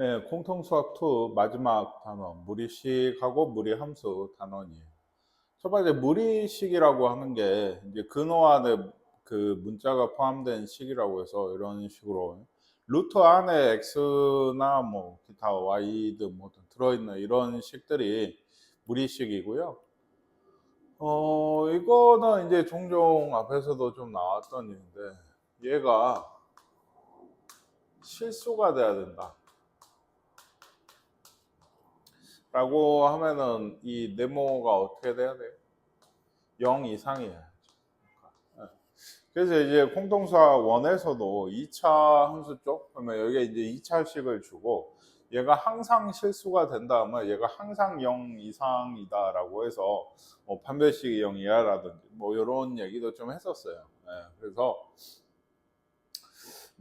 네, 공통수학 2 마지막 단원 무리식하고 무리함수 단원이에요. 첫 번째 무리식이라고 하는 게 이제 근호 안에 그 문자가 포함된 식이라고 해서 이런 식으로 루트 안에 x나 뭐 기타 y든 뭐 들어있는 이런 식들이 무리식이고요. 이거는 이제 종종 앞에서도 좀 나왔던 일인데 얘가 실수가 돼야 된다. 라고 하면은 이 네모가 어떻게 돼야 돼요? 0 이상이에요. 그래서 이제 공통수학 1에서도 2차 함수 쪽, 그러면 여기에 이제 2차식을 주고 얘가 항상 실수가 된다면 얘가 항상 0 이상이다라고 해서 뭐 판별식이 0 이하라든지 뭐 이런 얘기도 좀 했었어요. 그래서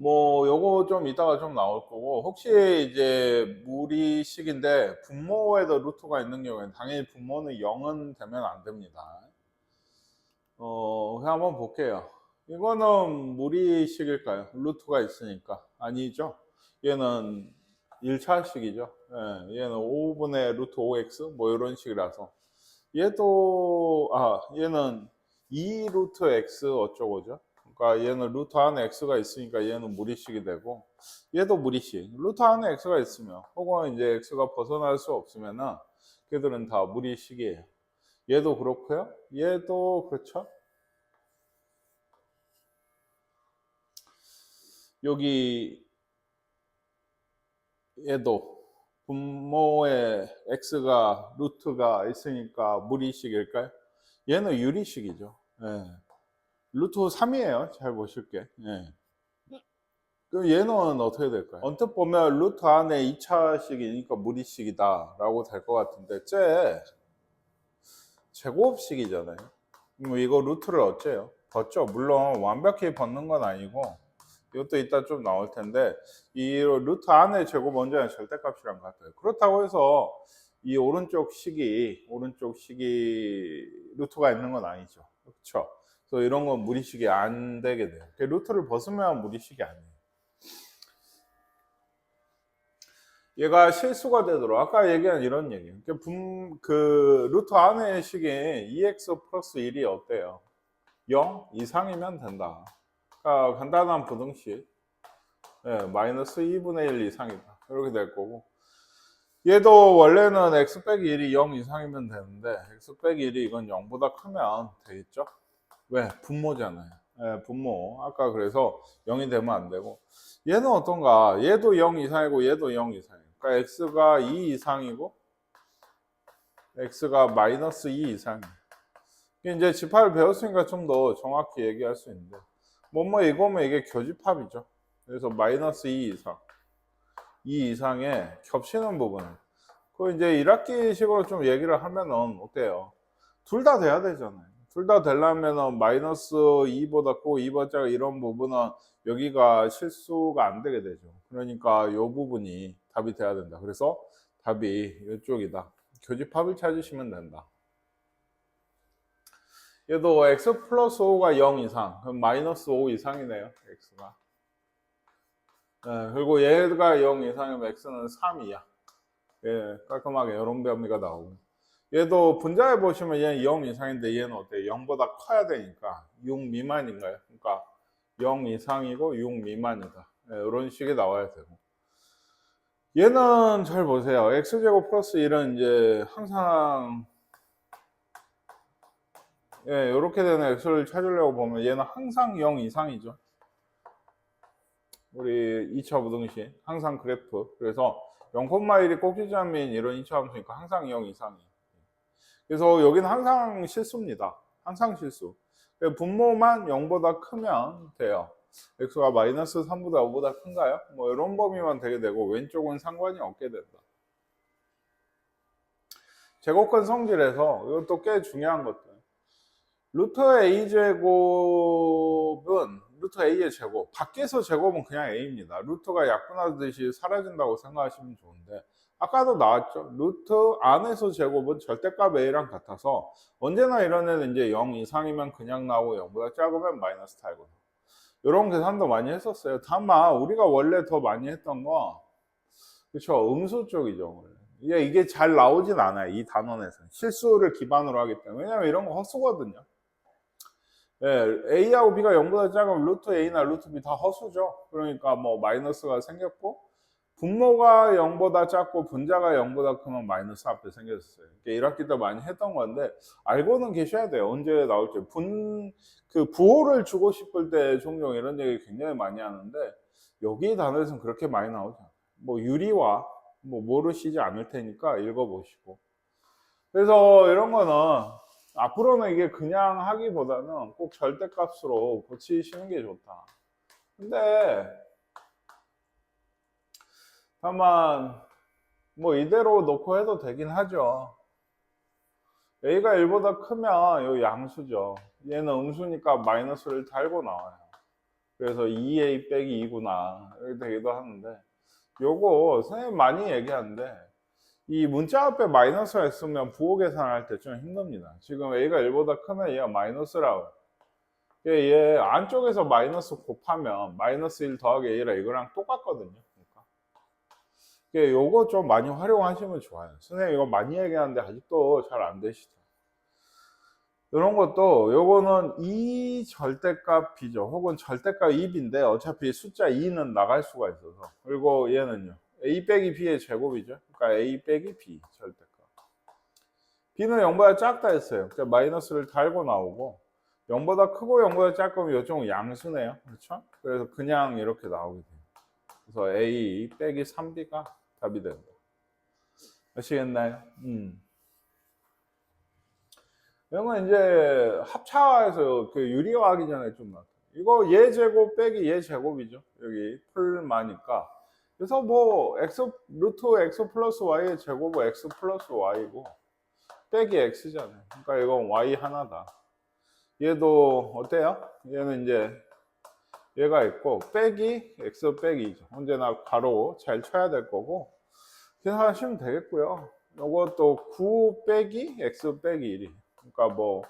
뭐 요거 좀 이따가 좀 나올 거고 혹시 이제 무리식인데 분모에도 루트가 있는 경우에는 당연히 분모는 0은 되면 안 됩니다. 그냥 한번 볼게요. 이거는 무리식일까요? 루트가 있으니까 아니죠. 얘는 1차식이죠. 얘는 5분의 루트 5x 뭐 이런 식이라서 얘는 2 루트 x 어쩌고죠. 그러니까 얘는 루트 안에 x가 있으니까 얘는 무리식이 되고 얘도 무리식. 루트 안에 x가 있으면 혹은 이제 x가 벗어날 수 없으면은 걔들은 다 무리식이에요. 얘도 그렇고요. 얘도 그렇죠. 여기 얘도 분모에 x가 루트가 있으니까 무리식일까요? 얘는 유리식이죠. 예. 루트 3이에요. 잘 보실게. 예. 그럼 얘는 어떻게 될까요? 언뜻 보면 루트 안에 2차식이니까 무리식이다 라고 될 것 같은데 쟤 제곱식이잖아요. 그럼 이거 루트를 어째요? 벗죠. 물론 완벽히 벗는 건 아니고 이것도 이따 좀 나올 텐데 이 루트 안에 제곱 원자는 절대값이랑 같아요. 그렇다고 해서 이 오른쪽 식이 루트가 있는 건 아니죠. 그렇죠? 그래서 이런 건 무리식이 안 되게 돼요. 루트를 벗으면 무리식이 아니에요. 얘가 실수가 되도록 아까 얘기한 이런 얘기예요. 그 루트 안의 식이 2x 플러스 1이 어때요? 0 이상이면 된다. 그러니까 간단한 부등식 마이너스 2분의 1 이상이다. 이렇게 될 거고 얘도 원래는 x 빼기 1이 0 이상이면 되는데 x 빼기 1이 이건 0보다 크면 되겠죠? 왜? 분모잖아요. 분모. 아까 그래서 0이 되면 안 되고 얘는 어떤가? 얘도 0 이상이고 얘도 0 이상이에요. 그러니까 x가 2 이상이고 x가 마이너스 2 이상이에요. 이제 집합을 배웠으니까 좀 더 정확히 얘기할 수 있는데 뭐뭐 이거면 이게 교집합이죠. 그래서 마이너스 2 이상 2 이상의 겹치는 부분 그 이제 1학기식으로 좀 얘기를 하면은 어때요? 둘 다 돼야 되잖아요. 둘 다 되려면은 마이너스 2보다 크고 2번째가 이런 부분은 여기가 실수가 안 되게 되죠. 그러니까 이 부분이 답이 돼야 된다. 그래서 답이 이쪽이다. 교집합을 찾으시면 된다. 얘도 x 플러스 5가 0 이상, 그럼 마이너스 5 이상이네요. x가. 그리고 얘가 0 이상이면 x는 3이야. 예, 깔끔하게 이런 범위가 나오고. 얘도 분자해 보시면 얘는 0 이상인데 얘는 어때요? 0보다 커야 되니까 6 미만인가요? 그러니까 0 이상이고 6 미만이다. 이런 식이 나와야 되고. 얘는 잘 보세요. x제곱 플러스 1은 이제 항상 이렇게 되는 x를 찾으려고 보면 얘는 항상 0 이상이죠. 우리 2차 부등식 항상 그래프. 그래서 0,1이 꼭지점인 이런 2차 함수니까 항상 0 이상이에요. 그래서 여기는 항상 실수입니다. 항상 실수. 분모만 0보다 크면 돼요. x가 마이너스 3보다 5보다 큰가요? 뭐 이런 범위만 되게 되고 왼쪽은 상관이 없게 된다. 제곱근 성질에서 이것도 꽤 중요한 것들. 루트 a 제곱은 루트 a의 제곱. 밖에서 제곱은 그냥 a입니다. 루트가 약분하듯이 사라진다고 생각하시면 좋은데 아까도 나왔죠. 루트 안에서 제곱은 절대값 a랑 같아서 언제나 이런 애는 이제 0 이상이면 그냥 나오고 0보다 작으면 마이너스 타이거든. 이런 계산도 많이 했었어요. 다만 우리가 원래 더 많이 했던 거 그렇죠. 음수 쪽이죠. 이게 잘 나오진 않아요. 이 단원에서는. 실수를 기반으로 하기 때문에. 왜냐면 이런 거 허수거든요. 예, A하고 B가 0보다 작으면 루트 A나 루트 B 다 허수죠. 그러니까 뭐 마이너스가 생겼고, 분모가 0보다 작고 분자가 0보다 크면 마이너스 앞에 생겼어요. 이게 1학기 때 많이 했던 건데 알고는 계셔야 돼요. 언제 나올지. 그 부호를 주고 싶을 때 종종 이런 얘기 굉장히 많이 하는데 여기 단어에서는 그렇게 많이 나오죠. 뭐 유리와 뭐 모르시지 않을 테니까 읽어보시고. 그래서 이런 거는 앞으로는 이게 그냥 하기보다는 꼭 절대값으로 고치시는 게 좋다. 근데 다만 뭐 이대로 놓고 해도 되긴 하죠. A가 1보다 크면 요 양수죠. 얘는 음수니까 마이너스를 달고 나와요. 그래서 2A 빼기 2구나 이렇게 되기도 하는데 요거 선생님 많이 얘기하는데 이 문자 앞에 마이너스가 있으면 부호 계산할 때 좀 힘듭니다. 지금 A가 1보다 크면 얘가 마이너스라고. 얘 안쪽에서 마이너스 곱하면 마이너스 1 더하기 A라 이거랑 똑같거든요. 요거 좀 많이 활용하시면 좋아요. 선생님 이거 많이 얘기하는데 아직도 잘 안 되시죠. 이런 것도 요거는 2 절대값 B죠. 혹은 절대값 2B인데 어차피 숫자 2는 나갈 수가 있어서. 그리고 얘는요. A 빼기 B의 제곱이죠. 그러니까 A 빼기 B 절대값. B는 0보다 작다 했어요. 그러니까 마이너스를 달고 나오고 0보다 크고 0보다 작으면 이쪽은 양수네요. 그렇죠? 그래서 그냥 이렇게 나오게 돼요. 그래서 A 빼기 3B가 답이 된다. 아시겠나요? 이런 건 이제 합차에서 그 유리화하기 전에 좀 나타나요. 이거 얘 제곱 빼기 얘 제곱이죠. 여기 풀마니까. 그래서 뭐 x 루트 x 플러스 y의 제곱은 x 플러스 y고 빼기 x잖아요. 그러니까 이건 y 하나다. 얘도 어때요? 얘는 이제 얘가 있고 빼기 x 빼기 2죠. 언제나 가로 잘 쳐야 될 거고 계산하시면 되겠고요. 이것도 9 빼기 x 빼기 1이. 그러니까 뭐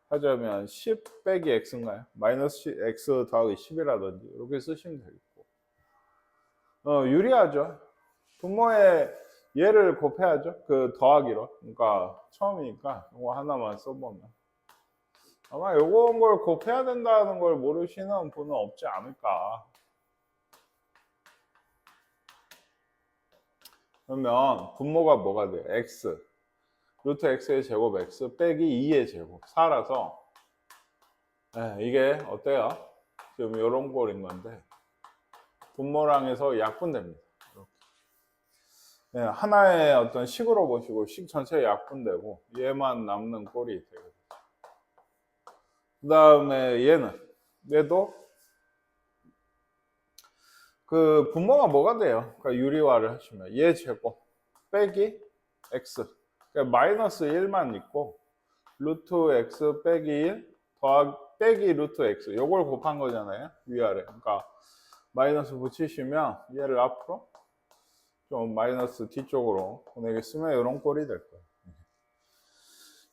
하자면 10 빼기 x인가요? 마이너스 x 더하기 10이라든지 이렇게 쓰시면 되겠고. 유리하죠. 분모에 얘를 곱해야죠. 그 더하기로. 그러니까 처음이니까 이거 하나만 써보면. 아마 요건 걸 곱해야 된다는 걸 모르시는 분은 없지 않을까. 그러면 분모가 뭐가 돼요? x. 루트 x의 제곱 x 빼기 2의 제곱 4라서 이게 어때요? 지금 이런 꼴인 건데 분모랑 해서 약분됩니다. 이렇게. 하나의 어떤 식으로 보시고 식 전체에 약분되고 얘만 남는 꼴이 되거든요. 그 다음에 얘도 그 분모가 뭐가 돼요? 그러니까 유리화를 하시면 얘 제곱 빼기 x 그러니까 마이너스 1만 있고 루트 x 빼기 1 빼기 루트 x 요걸 곱한 거잖아요. 위아래. 그러니까 마이너스 붙이시면 얘를 앞으로 좀 마이너스 뒤쪽으로 보내겠으면 이런 꼴이 될 거예요.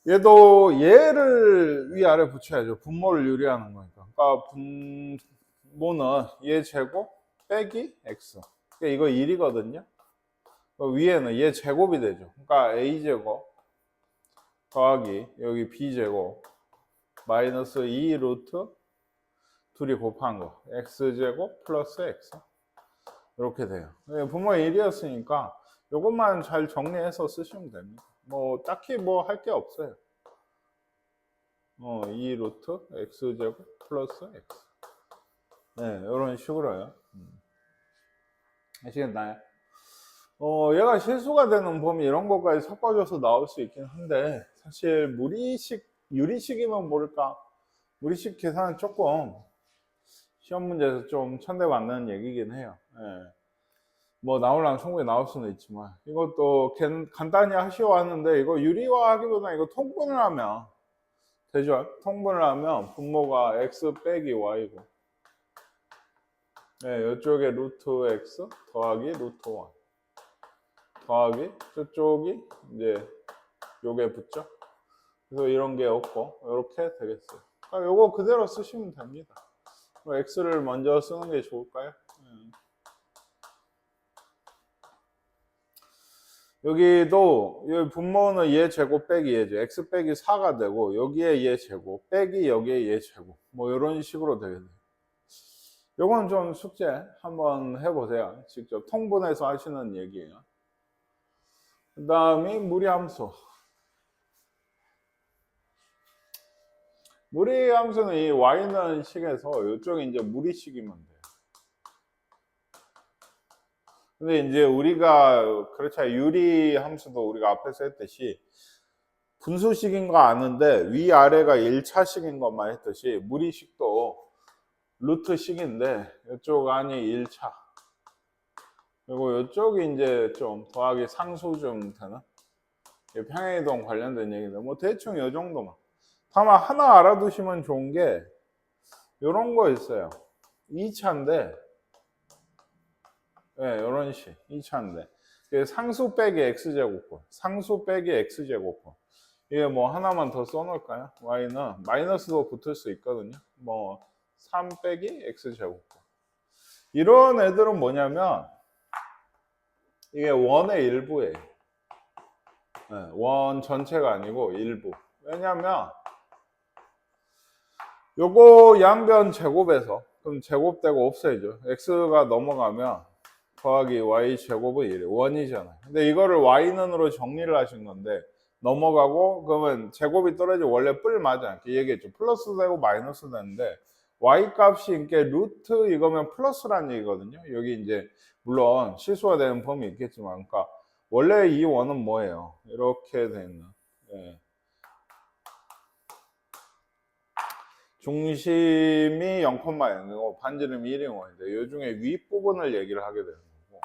얘도 얘를 위아래 붙여야죠. 분모를 유리하는 거니까. 그러니까 분모는 얘 제곱 빼기 x. 그러니까 이거 1이거든요. 위에는 얘 제곱이 되죠. 그러니까 a 제곱 더하기 여기 b 제곱 마이너스 2 루트 둘이 곱한 거 x제곱 플러스 x 이렇게 돼요. 분모 1이었으니까 이것만 잘 정리해서 쓰시면 됩니다. 뭐 딱히 뭐 할 게 없어요. 2 루트 x제곱 플러스 x 이런 식으로요. 아시겠나요? 얘가 실수가 되는 범위 이런 것까지 섞어줘서 나올 수 있긴 한데 사실 유리식이면 모를까 무리식 계산은 조금 시험 문제에서 좀 천대받는 얘기긴 해요. 뭐 나오려면 충분히 나올 수는 있지만 이것도 간단히 하시오하는데 이거 유리화하기보다 이거 통분을 하면 되죠. 통분을 하면 분모가 x 빼기 y고 이쪽에 루트 x 더하기 루트 y 더하기 저쪽이 이제 요게 붙죠. 그래서 이런 게 없고 이렇게 되겠어요. 그러니까 요거 그대로 쓰시면 됩니다. x를 먼저 쓰는 게 좋을까요? 여기도 여기 분모는 얘 제곱 빼기 얘죠. x 빼기 4가 되고 여기에 얘 제곱 빼기 여기에 얘 제곱 뭐 이런 식으로 되겠네요. 요건 좀 숙제 한번 해보세요. 직접 통분해서 하시는 얘기예요. 그 다음이 무리함수. 무리함수는 이 y는 식에서 이쪽이 이제 무리식이면 돼요. 근데 이제 우리가 그렇죠. 유리함수도 우리가 앞에서 했듯이 분수식인 거 아는데 위아래가 1차식인 것만 했듯이 무리식도 루트식인데 이쪽 안이 1차 그리고 이쪽이 이제 좀 더하기 상수 좀 되는 평행이동 관련된 얘기인데 뭐 대충 이 정도만. 다만 하나 알아두시면 좋은 게 이런 거 있어요. 2차인데 네, 이런 식 2차인데 상수 빼기 x제곱권 상수 빼기 x제곱권 이게 뭐 하나만 더 써놓을까요? y는 마이너스도 붙을 수 있거든요. 뭐 3 빼기 x제곱권 이런 애들은 뭐냐면 이게 원의 일부예요. 네, 원 전체가 아니고 일부. 왜냐면 요거 양변 제곱에서 그럼 제곱되고 없어야죠. x가 넘어가면 더하기 y 제곱은 1이 원이잖아요. 근데 이거를 y는으로 정리를 하신 건데 넘어가고 그러면 제곱이 떨어지고 원래 뿔 맞지 않게 얘기했죠. 플러스 되고 마이너스 되는데 y 값이 이게 루트 이거면 플러스란 얘기거든요. 여기 이제 물론 실수가 되는 범위 있겠지만 그러니까 원래 이 원은 뭐예요? 이렇게 돼 있는 예. 중심이 0,0이고 반지름이 1인 원인데 이 중에 윗부분을 얘기를 하게 되는 거고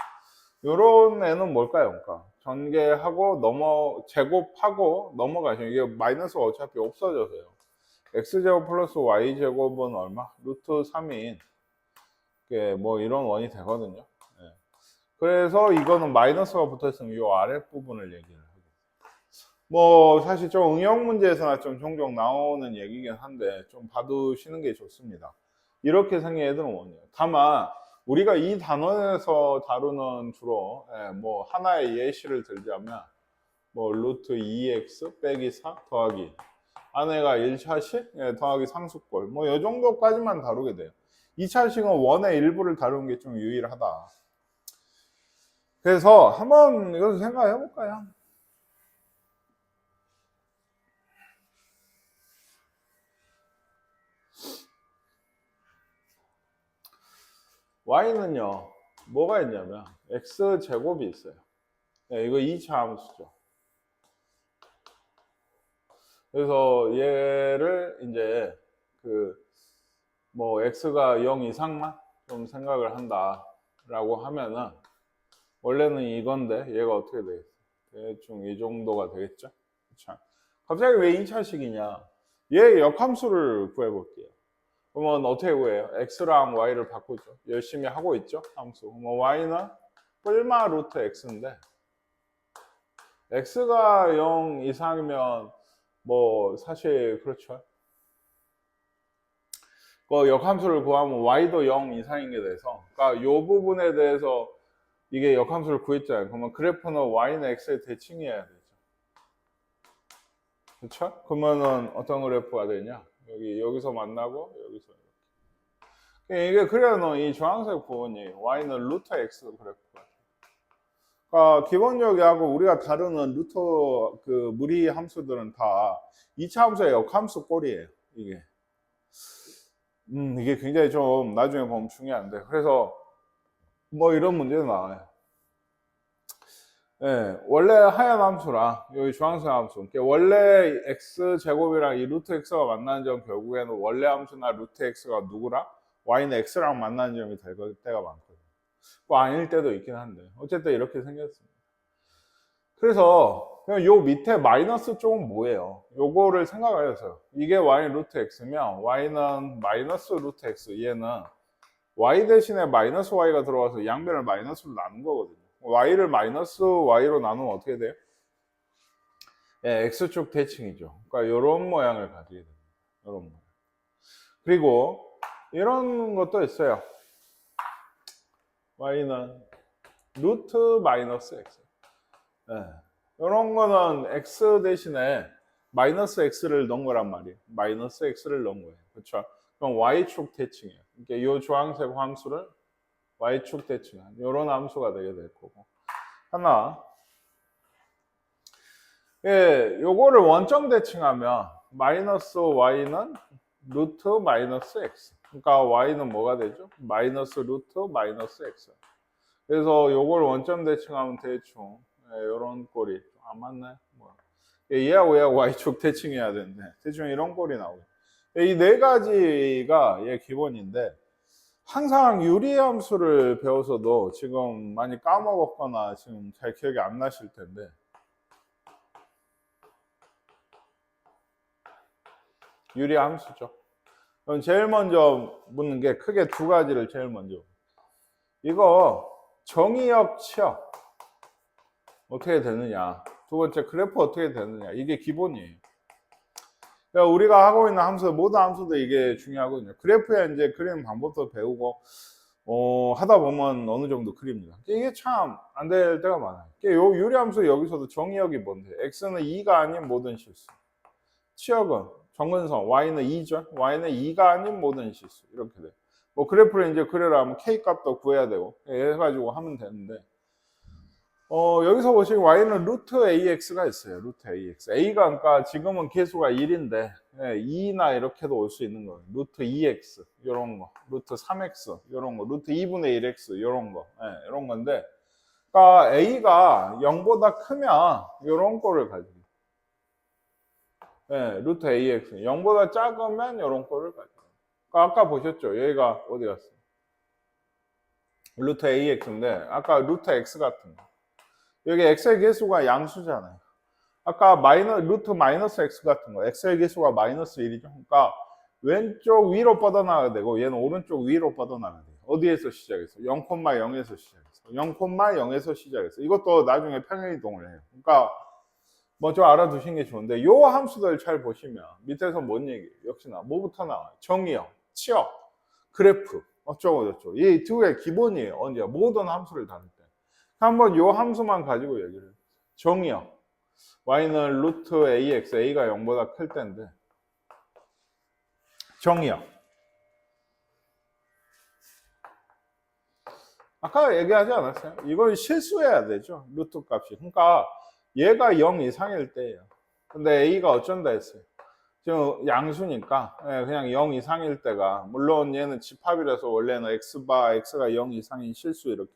요런 애는 뭘까요? 그러니까 전개하고 제곱하고 넘어가시면 이게 마이너스가 어차피 없어져서요. x제곱 플러스 y제곱은 얼마? 루트 3인 뭐 이런 원이 되거든요. 예. 그래서 이거는 마이너스가 붙어있으면 이 아랫부분을 얘기를 하고 뭐 사실 좀 응용 문제에서나 좀 종종 나오는 얘기긴 한데 좀 봐두시는 게 좋습니다. 이렇게 생긴 애들은 원이에요. 다만 우리가 이 단원에서 다루는 주로 뭐 하나의 예시를 들자면 뭐 루트 2x 빼기 4 더하기 안에가 1차식 더하기 상수꼴 뭐 이 정도까지만 다루게 돼요. 2차식은 원의 일부를 다루는 게 좀 유일하다. 그래서 한번 이것도 생각해 볼까요? y는요 뭐가 있냐면 x제곱이 있어요. 이거 2차 함수죠. 그래서 얘를 이제 뭐 x가 0 이상만 좀 생각을 한다라고 하면은 원래는 이건데 얘가 어떻게 되겠어? 대충 이 정도가 되겠죠? 자, 갑자기 왜 2차식이냐? 얘 역함수를 구해볼게요. 그러면 어떻게 구해요? x랑 y를 바꾸죠. 열심히 하고 있죠? 함수. 뭐 y는 뿔마 루트 x인데 x가 0 이상이면 뭐 사실 그렇죠. 그 역함수를 구하면 y도 0 이상인 게 돼서 그러니까 이 부분에 대해서 이게 역함수를 구했잖아요. 그러면 그래프는 y는 x에 대칭해야 되죠. 그렇죠? 그러면은 어떤 그래프가 되냐? 여기서 만나고 여기서 이게 그래야 이 주황색 부분이 y는 루트 x 그래프가. 그러니까 기본적이하고 우리가 다루는 루트 무리 함수들은 다 2차 함수의 역함수 꼴이에요. 이게 굉장히 좀 나중에 보면 중요한데 그래서 뭐 이런 문제도 나와요. 예, 원래 하얀 함수랑 여기 주황색 함수 원래 x제곱이랑 이 루트 x가 만나는 점 결국에는 원래 함수나 루트 x가 누구랑 y는 x랑 만나는 점이 될 때가 많거든요. 뭐 아닐 때도 있긴 한데 어쨌든 이렇게 생겼습니다. 그래서 그냥 요 밑에 마이너스 쪽은 뭐예요? 요거를 생각하셔서 이게 y 루트 x면 y는 마이너스 루트 x 얘는 y 대신에 마이너스 y가 들어와서 양변을 마이너스로 나눈 거거든요. y를 마이너스 y로 나누면 어떻게 돼요? 예, x축 대칭이죠. 그러니까 이런 모양을 가지게 됩니다. 이런 모양. 그리고 이런 것도 있어요. y는 루트 마이너스 x. 예. 이런 거는 x 대신에 마이너스 x를 넣은 거란 말이에요. 마이너스 x를 넣은 거예요. 그렇죠? 그럼 y축 대칭이에요. 그러니까 이 주황색 함수를 y축 대칭한 이런 함수가 되게 될 거고. 하나, 예, 요거를 원점 대칭하면 마이너스 y는 루트 마이너스 x. 그러니까 y는 뭐가 되죠? 마이너스 루트 마이너스 x. 그래서 요걸 원점 대칭하면 대충 요런 꼴이 안 맞나요? 뭐. 얘하고 얘하고 y축 대칭해야 되는데 대충 이런 꼴이 나오죠. 이 네 가지가 얘 기본인데 항상 유리함수를 배워서도 지금 많이 까먹었거나 지금 잘 기억이 안 나실 텐데 유리함수죠. 그럼 제일 먼저 묻는 게 크게 두 가지를 제일 먼저. 이거 정의역 치역 어떻게 되느냐. 두 번째 그래프 어떻게 되느냐. 이게 기본이에요. 그러니까 우리가 하고 있는 함수, 모든 함수도 이게 중요하거든요. 그래프에 이제 그리는 방법도 배우고, 하다 보면 어느 정도 그립니다. 이게 참 안 될 때가 많아요. 요 유리함수 여기서도 정의역이 뭔데? x는 2가 아닌 모든 실수. 치역은 정근선, y는 2죠. y는 2가 아닌 모든 실수. 이렇게 돼. 뭐 그래프를 이제 그려라 하면 k 값도 구해야 되고, 해가지고 하면 되는데, 여기서 보시면 y는 루트 ax가 있어요. 루트 ax. a가 그러니까 지금은 계수가 1인데 2나 이렇게도 올 수 있는 거예요. 루트 2x 이런 거, 루트 3x 이런 거, 루트 2분의 1x 이런 거, 이런 건데, 그러니까 a가 0보다 크면 이런 거를 가지고, 루트 ax 0보다 작으면 이런 거를 가지고. 그러니까 아까 보셨죠? 여기가 어디 갔어요? 루트 ax인데 아까 루트 x 같은 거. 여기 x의 개수가 양수잖아요. 아까 루트 마이너스 x 같은 거, x의 개수가 마이너스 1이죠. 그러니까 왼쪽 위로 뻗어나가야 되고 얘는 오른쪽 위로 뻗어나가야 돼요. 어디에서 시작해서? 0,0에서 시작해서. 0,0에서 시작해서. 이것도 나중에 평행이동을 해요. 그러니까 먼저 알아두신 게 좋은데 요 함수들 잘 보시면 밑에서 뭔 얘기예요? 역시나 뭐부터 나와요? 정의역, 치역, 그래프, 어쩌고 저쩌고. 이 두 개 기본이에요. 언제? 모든 함수를 다룰 때. 한번 요 함수만 가지고 얘기를 해요. 정의역. y는 루트 ax, a가 0보다 클 때인데 정의역. 아까 얘기하지 않았어요? 이걸 실수해야 되죠. 루트 값이. 그러니까 얘가 0 이상일 때예요. 근데 a가 어쩐다 했어요. 지금 양수니까 그냥 0 이상일 때가, 물론 얘는 집합이라서 원래는 x가 0 이상인 실수 이렇게.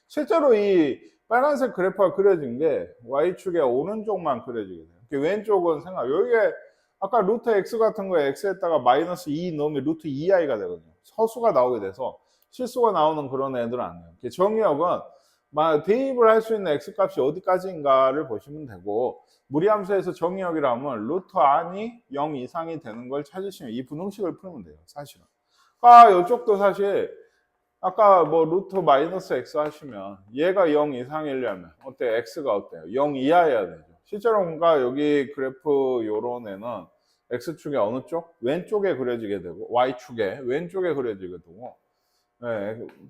실제로 이 빨간색 그래프가 그려진 게 y축의 오른쪽만 그려지게 돼요. 왼쪽은 여기에 아까 루트 x 같은 거에 x에다가 마이너스 2 넣으면 루트 2i가 되거든요. 서수가 나오게 돼서 실수가 나오는 그런 애들은 안 돼요. 정의역은 대입을 할 수 있는 x 값이 어디까지인가를 보시면 되고, 무리함수에서 정의역이라면 루트 안이 0 이상이 되는 걸 찾으시면 이 분홍식을 풀면 돼요. 사실은. 이쪽도 사실 아까 뭐 루트 마이너스 x 하시면 얘가 0 이상이려면 어때? x가 어때요? 0 이하여야 되죠. 실제로 뭔가 여기 그래프 요런 애는 x축의 어느 쪽? 왼쪽에 그려지게 되고 y축의 왼쪽에 그려지게 되고,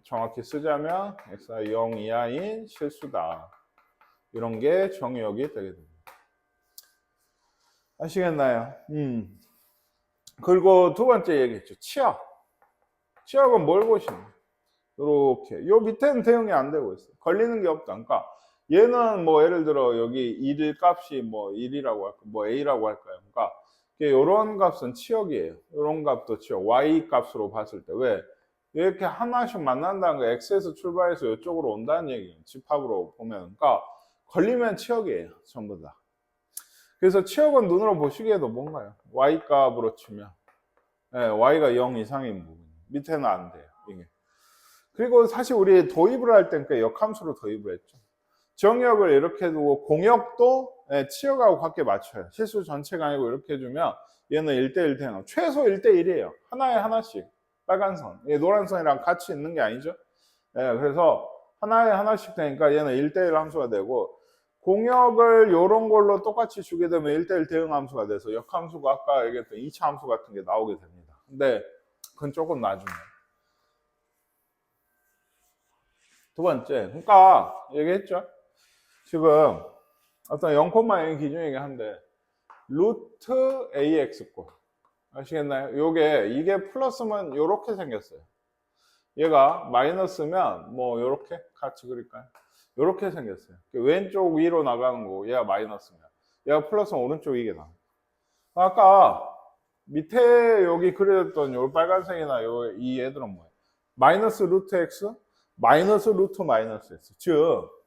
정확히 쓰자면 x가 0 이하인 실수다. 이런 게 정의역이 되게 됩니다. 아시겠나요? 그리고 두 번째 얘기했죠. 치역. 치역은 뭘 보시는? 이렇게 요 밑에는 대응이 안 되고 있어요. 걸리는 게 없다. 그러니까 얘는 뭐 예를 들어 여기 1 값이 뭐 1이라고 할까, 뭐 a라고 할까요? 그러니까 이런 값은 치역이에요. 이런 값도 치역. y 값으로 봤을 때 왜? 이렇게 하나씩 만난다는 거, x에서 출발해서 이쪽으로 온다는 얘기예요. 집합으로 보면. 그러니까 걸리면 치역이에요. 전부 다. 그래서 치역은 눈으로 보시기에도 뭔가요? y 값으로 치면 y가 0 이상인 부분. 밑에는 안 돼요. 이게. 그리고 사실 우리 도입을 할 땐 역함수로 도입을 했죠. 정역을 이렇게 두고 공역도 치역하고 같게 맞춰요. 실수 전체가 아니고 이렇게 해주면 얘는 1대1 대응. 최소 1대1이에요. 하나에 하나씩. 빨간 선. 노란 선이랑 같이 있는 게 아니죠. 그래서 하나에 하나씩 되니까 얘는 1대1 함수가 되고, 공역을 이런 걸로 똑같이 주게 되면 1대1 대응 함수가 돼서 역함수가 아까 얘기했던 2차 함수 같은 게 나오게 됩니다. 근데 그건 조금 나중에. 두 번째, 그러니까 얘기했죠. 지금 어떤 0,n 기준이긴 한데 루트 AX꼴 아시겠나요? 이게 플러스면 요렇게 생겼어요. 얘가 마이너스면 뭐 요렇게 같이 그릴까요? 요렇게 생겼어요. 왼쪽 위로 나가는 거고 얘가 마이너스면 얘가 플러스면 오른쪽 이게 나. 아까 밑에 여기 그려졌던 요 빨간색이나 이 애들은 뭐예요? 마이너스 루트 x 마이너스 루트 마이너스 x 즉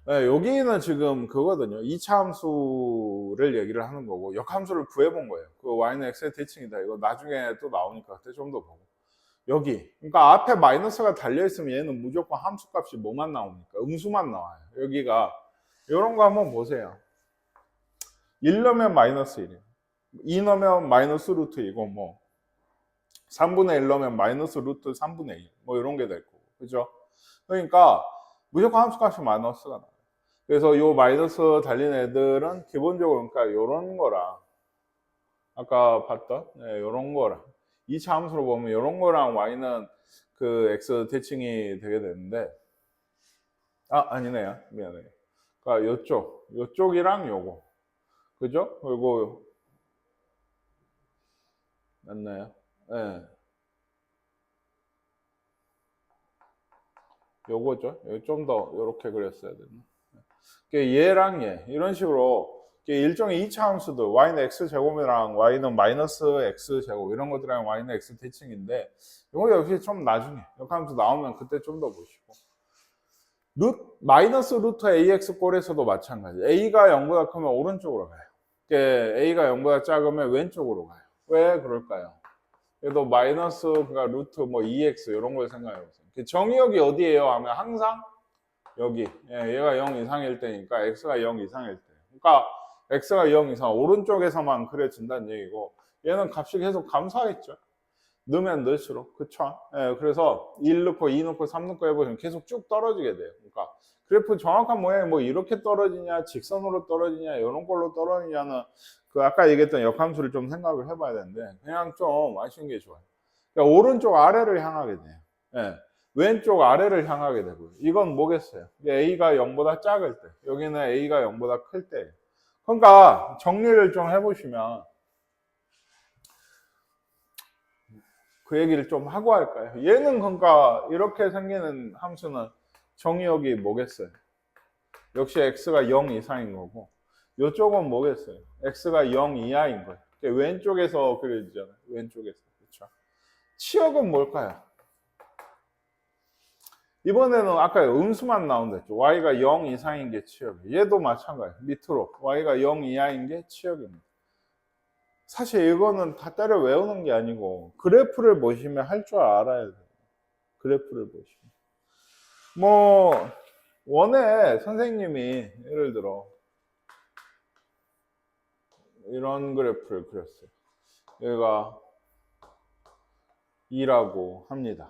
네, 여기는 지금 그거거든요. 2차 함수를 얘기를 하는 거고 역함수를 구해본 거예요. 그 y는 x의 대칭이다. 이거 나중에 또 나오니까 그때 좀 더 보고 여기 그러니까 앞에 마이너스가 달려있으면 얘는 무조건 함수값이 뭐만 나옵니까? 음수만 나와요. 여기가 이런 거 한번 보세요. 1 넣으면 마이너스 1이에요. 2 넣으면 마이너스 루트 2고 뭐 3분의 1 넣으면 마이너스 루트 3분의 2 뭐 이런 게 될 거고 그죠? 그러니까 무조건 함수값이 마이너스가 나와요. 그래서 요 마이너스 달린 애들은 기본적으로 그러니까 요런 거랑 아까 봤던 요런 거랑 2차 함수로 보면 요런 거랑 y는 그 x 대칭이 되게 되는데 아니네요. 미안해요. 그러니까 요쪽이랑 요거 그죠? 그리고 맞나요? 네. 요거죠. 좀 더 요렇게 그렸어야 됐나? 얘랑 얘 이런 식으로 일종의 2차 함수들 y는 x제곱이랑 y는 마이너스 x제곱 이런 것들이랑 y는 x 대칭인데 이거 역시 좀 나중에 역함수 나오면 그때 좀 더 보시고 마이너스 루트 ax 꼴에서도 마찬가지 a가 0보다 크면 오른쪽으로 가요. a가 0보다 작으면 왼쪽으로 가요. 왜 그럴까요? 그래도 마이너스 그러니까 루트 뭐 2x 이런 걸 생각해 보세요. 정의역이 어디예요? 하면 항상 여기 얘가 0 이상일 때니까 x가 0 이상일 때 그러니까 x가 0 이상 오른쪽에서만 그려진다는 얘기고 얘는 값이 계속 감소하겠죠. 넣으면 넣을수록 그쵸? 그래서 1 넣고 2 넣고 3 넣고 해보시면 계속 쭉 떨어지게 돼요. 그러니까 그래프 정확한 모양이 뭐 이렇게 떨어지냐 직선으로 떨어지냐 이런 걸로 떨어지냐는 그 아까 얘기했던 역함수를 좀 생각을 해봐야 되는데 그냥 좀 아쉬운 게 좋아요. 그러니까 오른쪽 아래를 향하게 돼요. 왼쪽 아래를 향하게 되고요. 이건 뭐겠어요? a가 0보다 작을 때 여기는 a가 0보다 클 때 그러니까 정리를 좀 해보시면 그 얘기를 좀 하고 할까요? 얘는 그러니까 이렇게 생기는 함수는 정의역이 뭐겠어요? 역시 x가 0 이상인 거고 이쪽은 뭐겠어요? x가 0 이하인 거예요. 왼쪽에서 그려지잖아요. 왼쪽에서 그렇죠? 치역은 뭘까요? 이번에는 아까 음수만 나온다 했죠. y가 0 이상인 게 치역이에요. 얘도 마찬가지예요. 밑으로 y가 0 이하인 게 치역입니다. 사실 이거는 다 때려 외우는 게 아니고 그래프를 보시면 할 줄 알아야 돼요. 그래프를 보시면. 뭐 원에 선생님이 예를 들어 이런 그래프를 그렸어요. 얘가 2라고 합니다.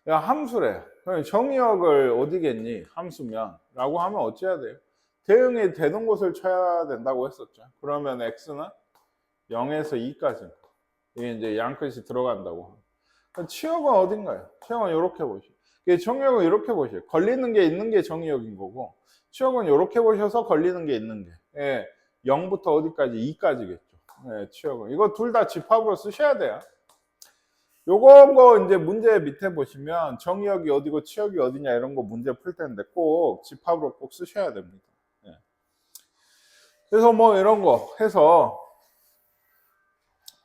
야, 함수래. 정의역을 어디겠니? 함수면. 라고 하면 어찌해야 돼요? 대응이 되는 곳을 쳐야 된다고 했었죠. 그러면 x는 0에서 2까지. 이게 이제 양끝이 들어간다고. 치역은 어딘가요? 치역은 이렇게 보시죠. 정의역은 이렇게 보시죠. 걸리는 게 있는 게 정의역인 거고, 치역은 이렇게 보셔서 걸리는 게 있는 게, 0부터 어디까지? 2까지겠죠. 치역은. 이거 둘 다 집합으로 쓰셔야 돼요. 요거 이제 문제 밑에 보시면 정의역이 어디고 치역이 어디냐 이런 거 문제 풀 텐데 꼭 집합으로 꼭 쓰셔야 됩니다. 그래서 뭐 이런 거 해서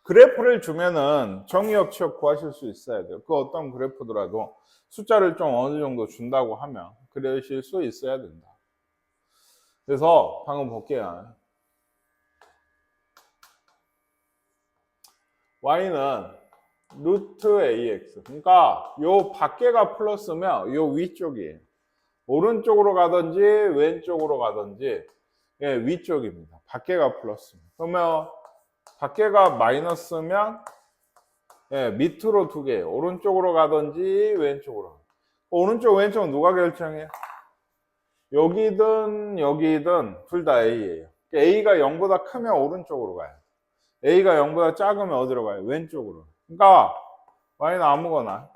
그래프를 주면은 정의역 치역 구하실 수 있어야 돼요. 그 어떤 그래프더라도 숫자를 좀 어느 정도 준다고 하면 그러실 수 있어야 된다. 그래서 방금 볼게요. y는 루트 ax 그러니까 요 밖에가 플러스면 요 위쪽이에요. 오른쪽으로 가든지 왼쪽으로 가든지 위쪽입니다. 밖에가 플러스 그러면 밖에가 마이너스면 밑으로 두 개 오른쪽으로 가든지 왼쪽으로 오른쪽 왼쪽은 누가 결정해요? 여기든 여기든 둘 다 a예요. a가 0보다 크면 오른쪽으로 가요. a가 0보다 작으면 어디로 가요? 왼쪽으로. 그러니까 y는 아무거나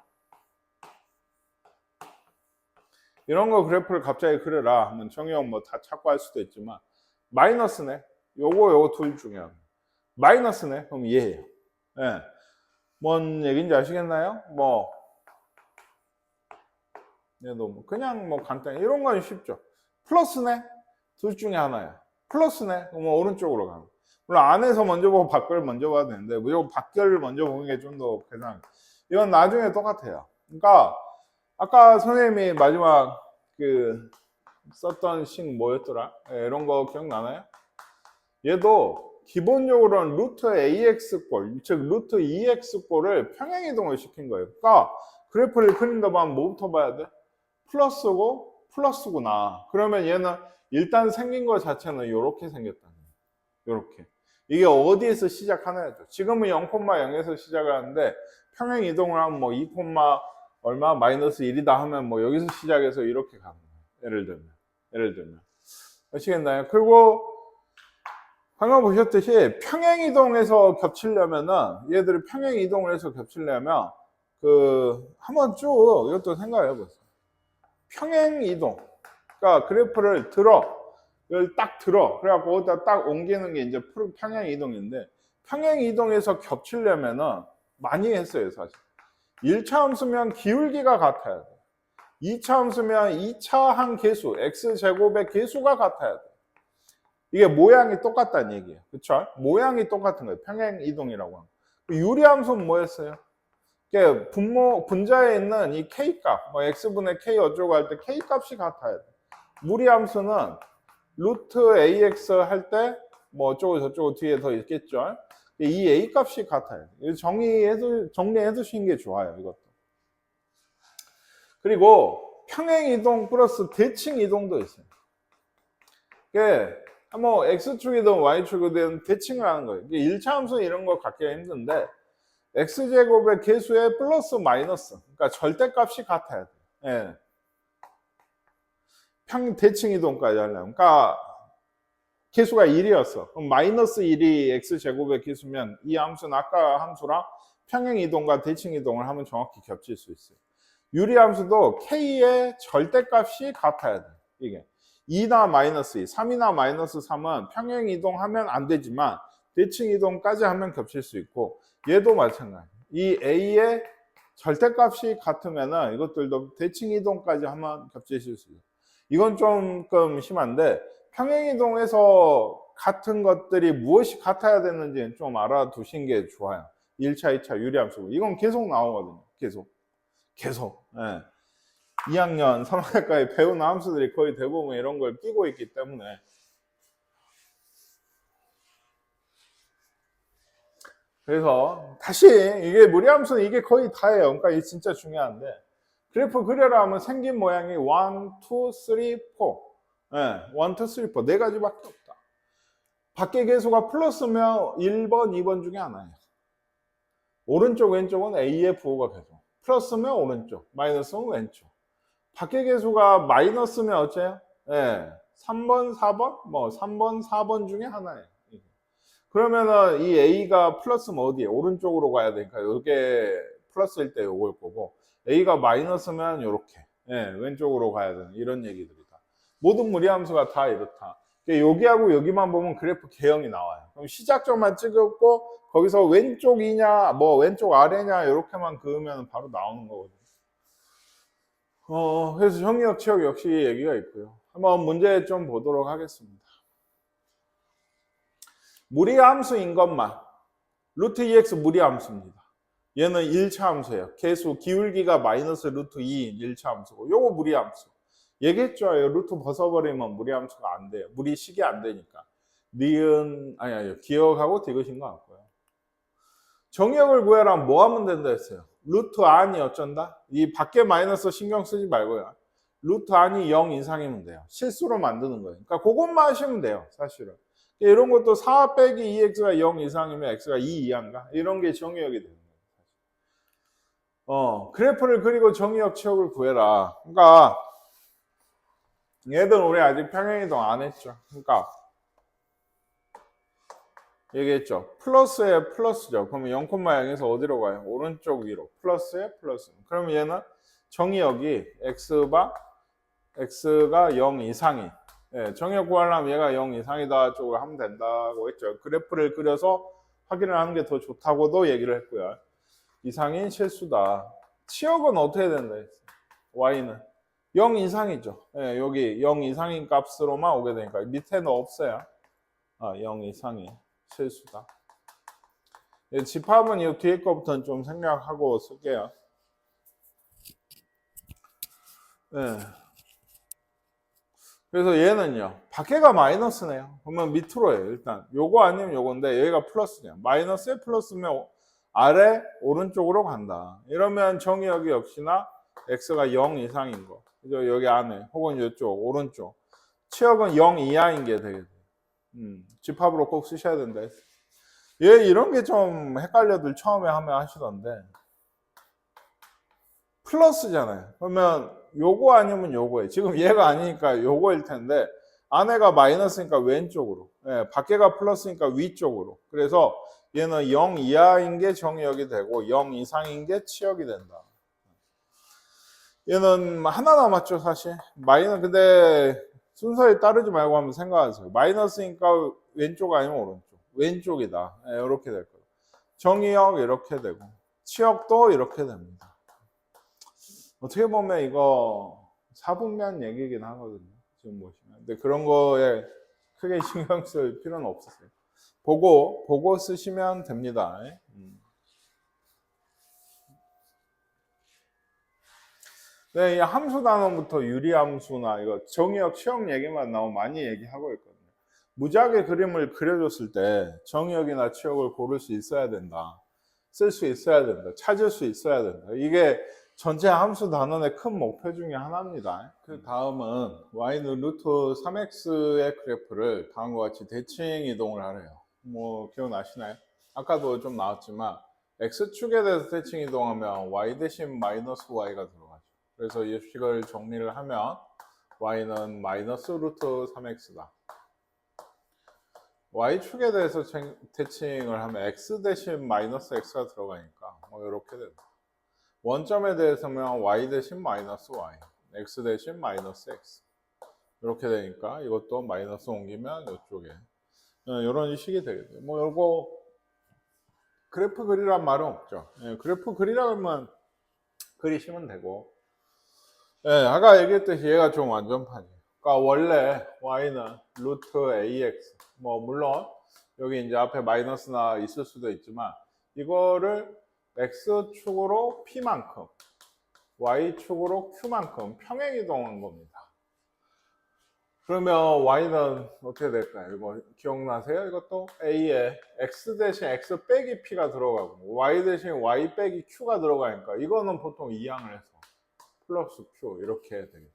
이런 거 그래프를 갑자기 그려라 하면 정의형 뭐 다 찾고 할 수도 있지만 마이너스네. 요거 둘 중에 하나. 마이너스네. 그럼 얘예요. 예. 뭔 얘기인지 아시겠나요? 뭐 얘도 뭐 그냥 뭐 간단히 이런 건 쉽죠. 플러스네. 둘 중에 하나야. 플러스네. 그럼 뭐 오른쪽으로 가는. 물론 안에서 먼저 보고 밖을 먼저 봐야 되는데 무조건 밖을 먼저 보는 게 좀 더 계산. 이건 나중에 똑같아요. 그러니까 아까 선생님이 마지막 그 썼던 식 뭐였더라? 예, 이런 거 기억나나요? 얘도 기본적으로는 루트 AX꼴, 즉 루트 EX꼴을 평행이동을 시킨 거예요. 그러니까 그래프를 그린다 보면 뭐부터 봐야 돼? 플러스고 플러스구나. 그러면 얘는 일단 생긴 것 자체는 이렇게 생겼다는 거예요. 이렇게. 이게 어디에서 시작하나요? 지금은 0,0에서 시작을 하는데 평행 이동을 하면 뭐 2, 얼마 마이너스 1이다 하면 뭐 여기서 시작해서 이렇게 가는 거예요. 예를 들면 아시겠나요? 그리고 방금 보셨듯이 평행 이동해서 겹치려면은 얘들이 평행 이동을 해서 겹치려면 그 한번 쭉 이것도 생각해 보세요. 평행 이동. 그러니까 그래프를 이걸 딱 그래갖고 거기다 딱 옮기는 게 이제 평행 이동인데 평행 이동해서 겹치려면은 많이 했어요, 사실. 1차 함수면 기울기가 같아야 돼. 2차 함수면 2차 한 개수, x제곱의 개수가 같아야 돼. 이게 모양이 똑같다는 얘기예요. 그쵸? 모양이 똑같은 거예요. 평행 이동이라고 하는 거. 유리함수는 뭐였어요? 분자에 있는 이 k값, 뭐 x분의 k 어쩌고 할 때 k값이 같아야 돼. 무리함수는 루트 ax 할 때 뭐 어쩌고 저쩌고 뒤에 더 있겠죠? 이 a 값이 같아요. 정리해 두시는 게 좋아요, 이것도. 그리고 평행 이동 플러스 대칭 이동도 있어요. 뭐 x축이든 y축이든 대칭을 하는 거예요. 1차 함수 이런 거 갖기가 힘든데 x제곱의 개수의 플러스 마이너스, 그러니까 절대값이 같아야 돼요. 예. 대칭 이동까지 하려면, 그러니까 개수가 1이었어. 그럼 마이너스 1이 x제곱의 개수면 이 함수는 아까 함수랑 평행 이동과 대칭 이동을 하면 정확히 겹칠 수 있어요. 유리함수도 k의 절대값이 같아야 돼. 이게 2나 마이너스 2, 3이나 마이너스 3은 평행 이동하면 안 되지만 대칭 이동까지 하면 겹칠 수 있고 얘도 마찬가지. 이 a의 절대값이 같으면은 이것들도 대칭 이동까지 하면 겹칠 수 있어요. 이건 조금 심한데 평행 이동에서 같은 것들이 무엇이 같아야 되는지 좀 알아두신 게 좋아요. 1차, 2차 유리함수. 이건 계속 나오거든요. 계속. 예. 2학년, 3학년까지 배우는 함수들이 거의 대부분 이런 걸 끼고 있기 때문에. 그래서 다시 이게 무리함수는 이게 거의 다예요. 그러니까 이게 진짜 중요한데 그래프 그려라 하면 생긴 모양이 1, 2, 3, 4. 예, 1, 2, 3, 4. 네 가지밖에 없다. 밖에 개수가 플러스면 1번, 2번 중에 하나예요. 오른쪽, 왼쪽은 A의 부호가 계속. 플러스면 오른쪽, 마이너스면 왼쪽. 밖에 개수가 마이너스면 어째요? 예, 3번, 4번? 뭐 3번, 4번 중에 하나예요. 그러면은 이 A가 플러스면 어디에? 오른쪽으로 가야 되니까 이게 플러스일 때 요걸 거고 A가 마이너스면 이렇게 왼쪽으로 가야 되는 이런 얘기들이다. 모든 무리함수가 다 이렇다. 여기하고 여기만 보면 그래프 개형이 나와요. 그럼 시작점만 찍었고 거기서 왼쪽이냐 뭐 왼쪽 아래냐 이렇게만 그으면 바로 나오는 거거든요. 그래서 정리역 치역 역시 얘기가 있고요. 한번 문제 좀 보도록 하겠습니다. 무리함수인 것만 루트 2x 무리함수입니다. 얘는 1차 함수예요. 개수 기울기가 마이너스 루트 2인 1차 함수고 요거 무리함수. 얘기했죠. 루트 벗어버리면 무리함수가 안 돼요. 무리식이 안 되니까. 아니 기억하고 디귿인 것 같고요. 정역을 구해라 뭐 하면 된다 했어요? 루트 안이 어쩐다? 이 밖에 마이너스 신경 쓰지 말고요. 루트 안이 0 이상이면 돼요. 실수로 만드는 거예요. 그러니까 그것만 하시면 돼요. 사실은. 이런 것도 4 빼기 2x가 0 이상이면 x가 2 이하인가? 이런 게 정의역이 되는 거예요. 그래프를 그리고 정의역 치역을 구해라. 그러니까 얘들 우리 아직 평행이동 안 했죠. 그러니까 얘기했죠. 플러스에 플러스죠. 그러면 0,0에서 어디로 가요? 오른쪽 위로. 플러스에 플러스. 그러면 얘는 정의역이 x바 x가 0 이상이. 예, 정의 구하려면 얘가 0 이상이다 쪽으로 하면 된다고 했죠. 그래프를 그려서 확인을 하는 게 더 좋다고도 얘기를 했고요. 이상인 실수다. 치역은 어떻게 된다 했어요? y는 0 이상이죠. 예, 여기 0 이상인 값으로만 오게 되니까 밑에는 없어요. 0 이상이 실수다. 예, 집합은 이 뒤에 거부터는 좀 생략하고 쓸게요. 예. 그래서 얘는요, 밖에가 마이너스네요. 그러면 밑으로 해요. 일단 요거 아니면 요건데 여기가 플러스냐. 마이너스에 플러스면 아래 오른쪽으로 간다. 이러면 정의역이 역시나 x가 0 이상인 거. 그죠? 여기 안에 혹은 이쪽 오른쪽. 치역은 0 이하인 게 되겠네요. 집합으로 꼭 쓰셔야 된다. 얘 이런 게 좀 헷갈려들 처음에 하면 하시던데. 플러스잖아요. 그러면 요거 아니면 요거예요. 지금 얘가 아니니까 요거일 텐데 안에가 마이너스니까 왼쪽으로, 예, 밖에가 플러스니까 위쪽으로. 그래서 얘는 0 이하인 게 정의역이 되고 0 이상인 게 치역이 된다. 얘는 하나 남았죠, 사실. 근데 순서에 따르지 말고 한번 생각하세요. 마이너스니까 왼쪽 아니면 오른쪽. 왼쪽이다. 예, 이렇게 될 거예요. 정의역 이렇게 되고 치역도 이렇게 됩니다. 어떻게 보면 이거 사분면 얘기긴 하거든요. 지금 보시면. 근데 그런 거에 크게 신경 쓸 필요는 없으세요. 보고 쓰시면 됩니다. 네, 이 함수 단원부터 유리함수나 이거 정의역, 치역 얘기만 나오면 많이 얘기하고 있거든요. 무작위 그림을 그려줬을 때 정의역이나 치역을 고를 수 있어야 된다. 쓸 수 있어야 된다. 찾을 수 있어야 된다. 이게 전체 함수 단원의 큰 목표 중에 하나입니다. 그 다음은 y는 루트 3x의 그래프를 다음과 같이 대칭 이동을 하래요. 뭐 기억나시나요? 아까도 좀 나왔지만 x축에 대해서 대칭 이동하면 y 대신 마이너스 y가 들어가죠. 그래서 이 식을 정리를 하면 y는 마이너스 루트 3x다. y축에 대해서 대칭을 하면 x 대신 마이너스 x가 들어가니까 뭐 이렇게 된다. 원점에 대해서면 y 대신 마이너스 y, x 대신 마이너스 x 이렇게 되니까 이것도 마이너스 옮기면 이쪽에 이런 식이 되겠죠. 뭐 이거 그래프 그리란 말은 없죠. 그래프 그리라면 그리시면 되고, 아까 얘기했듯이 얘가 좀 완전판이에요. 그러니까 원래 y는 루트 ax, 뭐 물론 여기 이제 앞에 마이너스나 있을 수도 있지만 이거를 x축으로 p만큼 y축으로 q만큼 평행이동한 겁니다. 그러면 y는 어떻게 될까요? 이거 기억나세요? 이것도 a에 x 대신 x 빼기 p가 들어가고 y 대신 y 빼기 q가 들어가니까 이거는 보통 이항을 해서 플러스 q 이렇게 되겠죠.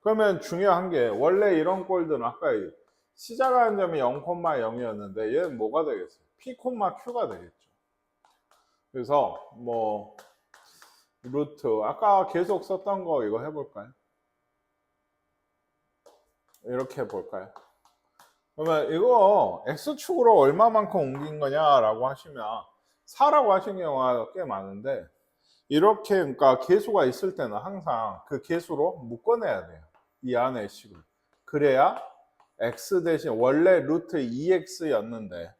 그러면 중요한 게 원래 이런 꼴들은 아까 시작하는 점이 0,0이었는데 얘는 뭐가 되겠어요? p, q가 되겠죠. 그래서 뭐 루트 아까 계속 썼던 거 이거 해볼까요? 이렇게 해볼까요? 그러면 이거 x축으로 얼마만큼 옮긴 거냐라고 하시면 4라고 하신 경우가 꽤 많은데 이렇게 그러니까 계수가 있을 때는 항상 그 계수로 묶어내야 돼요. 이 안에 식을. 그래야 x 대신 원래 루트 2x였는데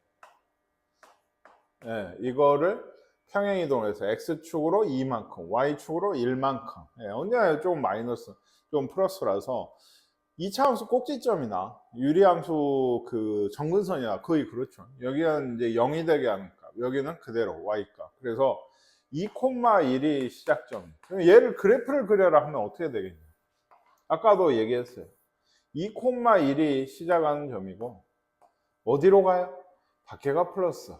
이거를 평행이동해서 x축으로 2만큼, y축으로 1만큼. 언제나 조금 마이너스, 좀 플러스라서 2차 함수 꼭지점이나 유리함수 그 정근선이나 거의 그렇죠. 여기는 이제 0이 되게 하는 값, 여기는 그대로 y값. 그래서 2,1이 시작점. 얘를 그래프를 그려라 하면 어떻게 되겠냐? 아까도 얘기했어요. 2,1이 시작하는 점이고 어디로 가요? 밖에가 플러스,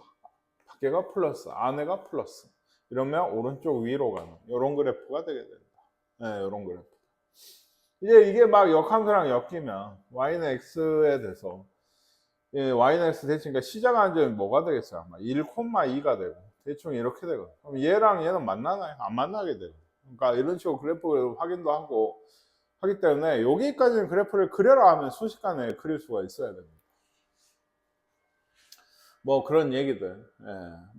밖에가 플러스, 안에가 플러스. 이러면 오른쪽 위로 가는 이런 그래프가 되게 된다. 이런 그래프. 이제 이게 막 역함수랑 엮이면 y는 x에 대해서 y는 x 대칭이니까 시작하는 점이 뭐가 되겠어요? 아마 1,2가 되고 대충 이렇게 되거든요. 그럼 얘랑 얘는 만나나요? 안 만나게 돼요. 그러니까 이런 식으로 그래프를 확인도 하고 하기 때문에 여기까지는 그래프를 그려라 하면 순식간에 그릴 수가 있어야 됩니다. 뭐 그런 얘기들.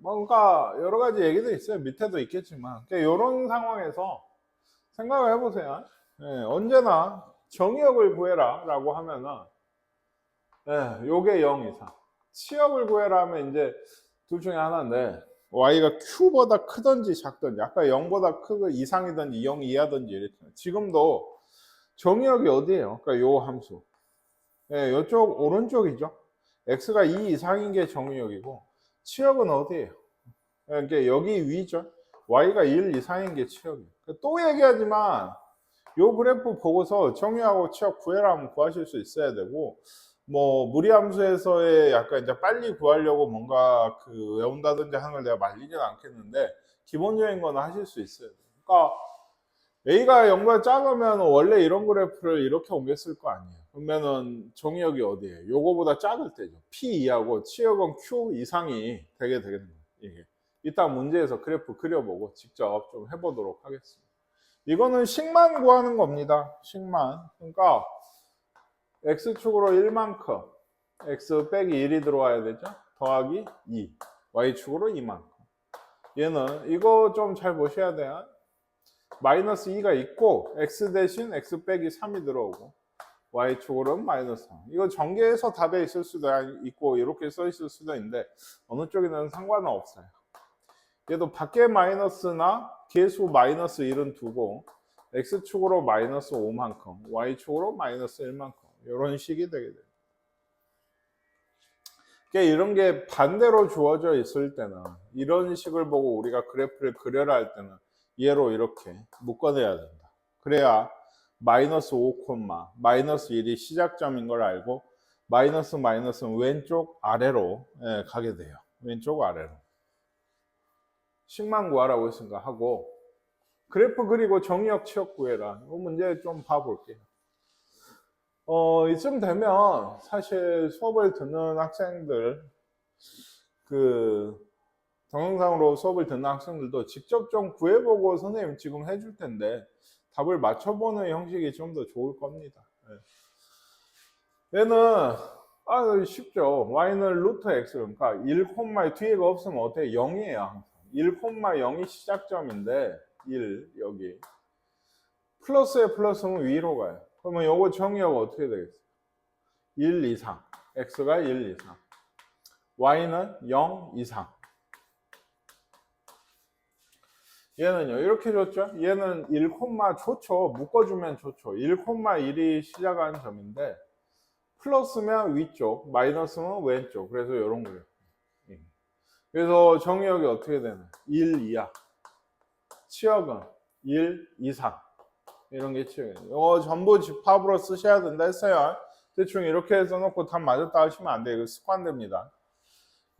뭔가 여러 가지 얘기도 있어요. 밑에도 있겠지만 이런 상황에서 생각을 해보세요. 언제나 정의역을 구해라 라고 하면은 요게 0 이상. 치역을 구해라 하면 이제 둘 중에 하나인데 y가 q보다 크든지 작든지 아까 0보다 크고 이상이든지 0 이하든지 이랬죠. 지금도 정의역이 어디예요? 그러니까 요 함수. 이쪽 오른쪽이죠. x가 2 이상인 게 정의역이고 치역은 어디예요? 그러니까 여기 위죠. y가 1 이상인 게 치역이에요. 또 얘기하지만 요 그래프 보고서 정의하고 치역 구해라 하면 구하실 수 있어야 되고 뭐 무리함수에서의 약간 이제 빨리 구하려고 뭔가 그 외운다든지 하는 걸 내가 말리진 않겠는데 기본적인 건 하실 수 있어야 돼요. 그러니까 a가 0보다 작으면 원래 이런 그래프를 이렇게 옮겼을 거 아니에요. 그러면은 정의역이 어디예요? 요거보다 작을 때죠. p 이하고 치역은 q 이상이 되게 되겠네요. 이게 이따 문제에서 그래프 그려보고 직접 좀 해보도록 하겠습니다. 이거는 식만 구하는 겁니다. 식만. 그러니까 x축으로 1만큼 x 빼기 1이 들어와야 되죠. 더하기 2 y축으로 2만큼. 얘는 이거 좀 잘 보셔야 돼요. 마이너스 2가 있고 x 대신 x 빼기 3이 들어오고 y축으로는 마이너스 3. 이거 전개해서 답에 있을 수도 있고 이렇게 써 있을 수도 있는데 어느 쪽이든 상관은 없어요. 얘도 밖에 마이너스나 계수 마이너스 1은 두고 x축으로 마이너스 5만큼 y축으로 마이너스 1만큼 이런 식이 되게 돼요. 그러니까 이런 게 반대로 주어져 있을 때는 이런 식을 보고 우리가 그래프를 그려라 할 때는 얘로 이렇게 묶어내야 된다. 그래야 마이너스 5, 마이너스 1이 시작점인 걸 알고 마이너스는 왼쪽 아래로 가게 돼요. 왼쪽 아래로. 식만 구하라고 했으니까 하고 그래프 그리고 정의역 치역 구해라. 이 문제 좀 봐볼게요. 이쯤 되면 사실 수업을 듣는 학생들 동영상으로 수업을 듣는 학생들도 직접 좀 구해보고 선생님 지금 해줄 텐데 답을 맞춰보는 형식이 좀 더 좋을 겁니다. 얘는 쉽죠. y는 루트 x 그러니까 1, 뒤에가 없으면 어때? 0이에요. 항상. 1,0이 시작점인데 1 여기 플러스에 플러스는 위로 가요. 그러면 요거 정의역 어떻게 되겠어요? 1 이상 x가 1 이상 y는 0 이상 얘는요 이렇게 줬죠. 얘는 1, 좋죠. 묶어주면 좋죠. 1,1이 시작하는 점인데 플러스면 위쪽 마이너스면 왼쪽. 그래서 이런 거예요. 그래서 정의역이 어떻게 되나? 1 이하 치역은 1 이상 이런 게 치역이에요. 이거 전부 집합으로 쓰셔야 된다 했어요. 대충 이렇게 해서 놓고 답 맞았다 하시면 안 돼요. 이거 습관됩니다.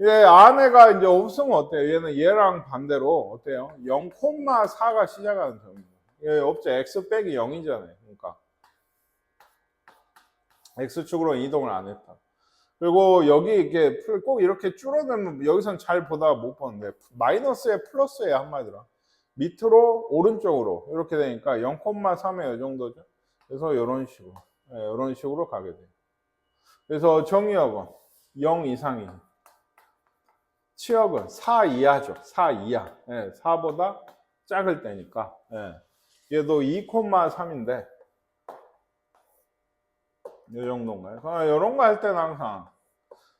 얘 안에가 이제 없으면 어때요? 얘는 얘랑 반대로 어때요? 0,4가 시작하는 점입니다. 얘 없죠. x 빼기 0이잖아요. 그러니까 x축으로 이동을 안 했다. 그리고 여기 이렇게 꼭 이렇게 줄어들면 여기선 잘 보다가 못 보는데 마이너스에 플러스에 한마디로 밑으로 오른쪽으로 이렇게 되니까 0,3에 이 정도죠. 그래서 이런 식으로 이런 식으로 가게 돼요. 그래서 정의역은 0 이상이 치역은 4 이하죠. 4 이하 4보다 작을 때니까 얘도 2,3인데 이 정도인가요? 이런 거 할 때는 항상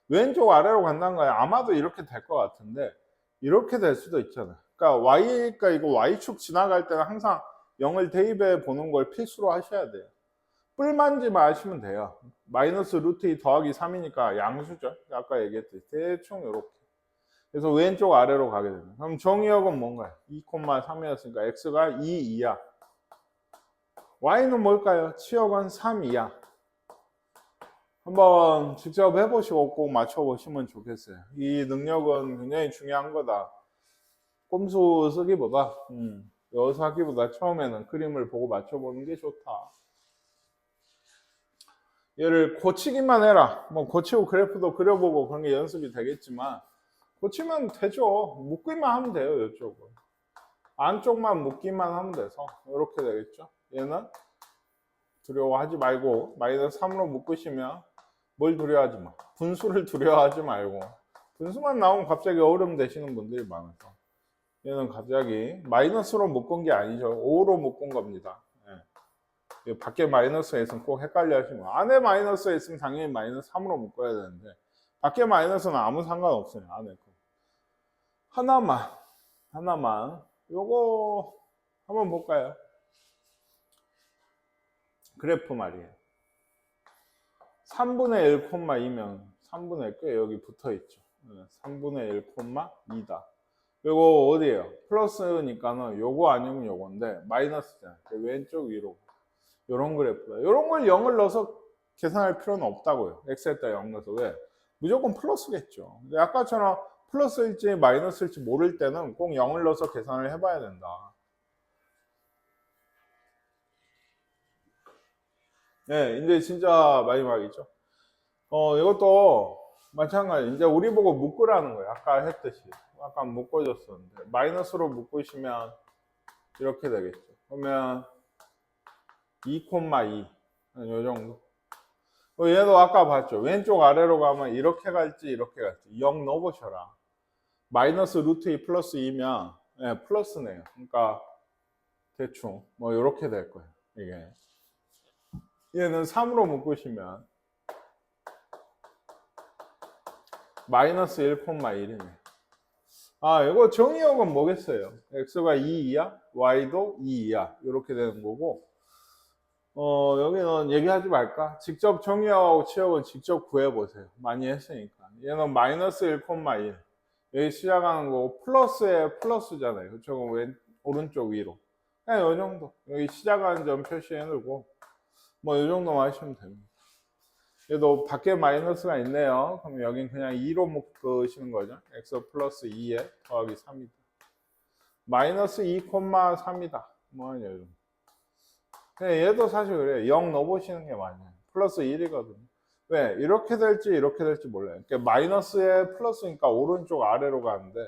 왼쪽 아래로 간다는 거예요. 아마도 이렇게 될 것 같은데 이렇게 될 수도 있잖아요. 그러니까 y니까 이거 y축 지나갈 때는 항상 0을 대입해 보는 걸 필수로 하셔야 돼요. 뿔만지 마시면 돼요. 마이너스 루트 2 더하기 3이니까 양수죠. 아까 얘기했듯이 대충 이렇게. 그래서 왼쪽 아래로 가게 됩니다. 그럼 정의역은 뭔가요? 2,3이었으니까 x가 2 이하. y는 뭘까요? 치역은 3 이하. 한번 직접 해보시고 꼭 맞춰보시면 좋겠어요. 이 능력은 굉장히 중요한 거다. 꼼수 쓰기보다 여기서 하기보다 처음에는 그림을 보고 맞춰보는 게 좋다. 얘를 고치기만 해라. 뭐 고치고 그래프도 그려보고 그런 게 연습이 되겠지만 고치면 되죠. 묶기만 하면 돼요. 이쪽은 안쪽만 묶기만 하면 돼서 이렇게 되겠죠. 얘는 두려워하지 말고 마이너스 3으로 묶으시면 뭘 두려워하지 마. 분수를 두려워하지 말고 분수만 나오면 갑자기 어려움 되시는 분들이 많아서 얘는 갑자기 마이너스로 묶은 게 아니죠. 5로 묶은 겁니다. 밖에 마이너스가 있으면 꼭 헷갈려 하시면 안에 마이너스가 있으면 당연히 마이너스 3으로 묶어야 되는데 밖에 마이너스는 아무 상관없어요. 안에 거. 하나만 요거 한번 볼까요? 그래프 말이에요. 3분의 1, 2면 3분의 1 꽤 여기 붙어 있죠. 3분의 1, 2다. 요거 어디에요? 플러스니까는 요거 아니면 요건데 마이너스잖아요. 왼쪽 위로. 요런 그래프다. 요런 걸 0을 넣어서 계산할 필요는 없다고요. x에다 0 넣어서. 왜? 무조건 플러스겠죠. 근데 아까처럼 플러스일지 마이너스일지 모를 때는 꼭 0을 넣어서 계산을 해봐야 된다. 네, 이제 진짜 마지막이죠. 이것도 마찬가지. 이제 우리 보고 묶으라는 거예요. 아까 했듯이. 아까 묶어줬었는데. 마이너스로 묶으시면 이렇게 되겠죠. 그러면 2,2. 요 정도. 얘도 아까 봤죠. 왼쪽 아래로 가면 이렇게 갈지 이렇게 갈지 0 넣어보셔라. 마이너스 루트 2 플러스 2면 네, 플러스네요. 그러니까 대충 뭐 이렇게 될 거예요. 이게 얘는 3으로 묶으시면 마이너스 1,1이네. 아, 이거 정의역은 뭐겠어요? x가 2 이하, y도 2 이하 이렇게 되는 거고 여기는 얘기하지 말까? 직접 정의역하고 치역은 직접 구해보세요. 많이 했으니까. 얘는 마이너스 1,1 여기 시작하는 거고 플러스에 플러스잖아요. 그쵸? 오른쪽 위로. 그냥 이 정도. 여기 시작하는 점 표시해놓고 뭐 이 정도만 하시면 됩니다. 얘도 밖에 마이너스가 있네요. 그럼 여긴 그냥 2로 묶으시는 거죠. x 플러스 2에 더하기 3이다. 마이너스 2,3이다. 뭐 요 정도. 얘도 사실 그래요. 0 넣어보시는 게 맞아요. 플러스 1이거든요. 왜? 이렇게 될지 이렇게 될지 몰라요. 그러니까 마이너스에 플러스니까 오른쪽 아래로 가는데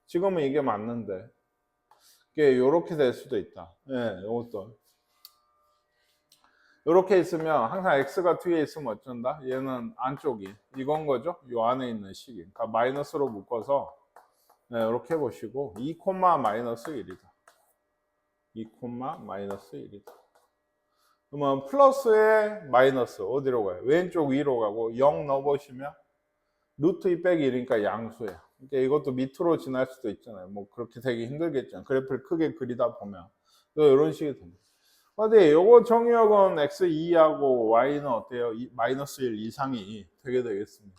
지금은 이게 맞는데 이게 이렇게 될 수도 있다. 예, 이것도 이렇게 있으면 항상 x가 뒤에 있으면 어쩐다? 얘는 안쪽이 이건 거죠? 이 안에 있는 식이. 그러니까 마이너스로 묶어서 이렇게 해보시고 2, 마이너스 1이다. 2, 마이너스 1이다. 그러면 플러스에 마이너스 어디로 가요? 왼쪽 위로 가고 0 넣어보시면 루트 2 빼기 1이니까 양수예요. 그러니까 이것도 밑으로 지날 수도 있잖아요. 뭐 그렇게 되기 힘들겠죠. 그래프를 크게 그리다 보면 또 이런 식이 됩니다. 근데 요거 정의역은 x2하고 y는 어때요? 마이너스 1 이상이 되게 되겠습니다.